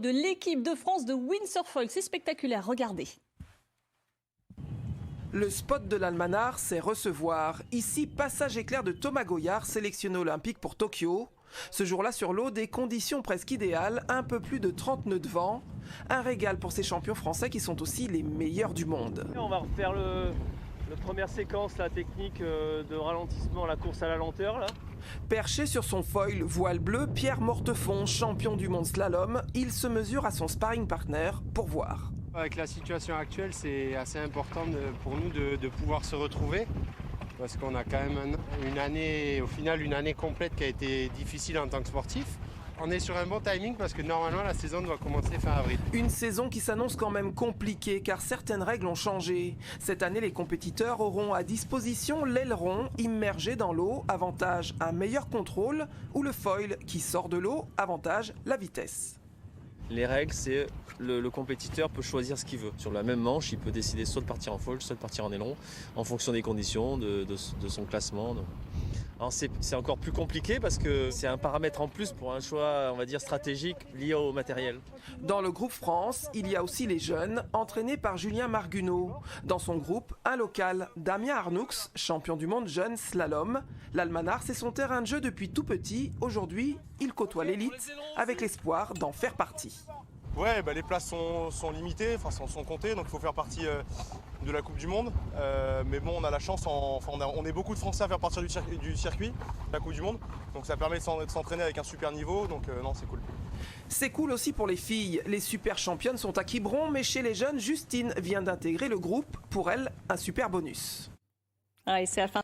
de l'équipe de France de windsurf. C'est spectaculaire, regardez. Le spot de l'Almanach, c'est recevoir. Ici, passage éclair de Thomas Goyard, sélectionné olympique pour Tokyo. Ce jour-là sur l'eau, des conditions presque idéales, un peu plus de 30 nœuds de vent. Un régal pour ces champions français qui sont aussi les meilleurs du monde. On va refaire la première séquence, la technique de ralentissement, la course à la lenteur là. Perché sur son foil voile bleu, Pierre Mortefond, champion du monde slalom, il se mesure à son sparring partner pour voir. Avec la situation actuelle, c'est assez important pour nous de pouvoir se retrouver. Parce qu'on a quand même une année complète qui a été difficile en tant que sportif. On est sur un bon timing parce que normalement la saison doit commencer fin avril. Une saison qui s'annonce quand même compliquée car certaines règles ont changé. Cette année, les compétiteurs auront à disposition l'aileron immergé dans l'eau, avantage un meilleur contrôle, ou le foil qui sort de l'eau, avantage la vitesse. Les règles, c'est le compétiteur peut choisir ce qu'il veut. Sur la même manche, il peut décider soit de partir en foil, soit de partir en aileron, en fonction des conditions, de son classement. Alors c'est encore plus compliqué parce que c'est un paramètre en plus pour un choix, on va dire, stratégique lié au matériel. Dans le groupe France, il y a aussi les jeunes, entraînés par Julien Marguneau. Dans son groupe, un local, Damien Arnoux, champion du monde jeune slalom. L'Almanach, c'est son terrain de jeu depuis tout petit. Aujourd'hui, il côtoie l'élite avec l'espoir d'en faire partie. Ouais, les places sont limitées, sont comptées, donc il faut faire partie de la Coupe du Monde. Mais bon, on a la chance, on est beaucoup de Français à faire partie du circuit, la Coupe du Monde. Donc ça permet de s'entraîner avec un super niveau, donc non, c'est cool. C'est cool aussi pour les filles. Les super championnes sont à Quiberon, mais chez les jeunes, Justine vient d'intégrer le groupe. Pour elle, un super bonus. Ah, et c'est la fin.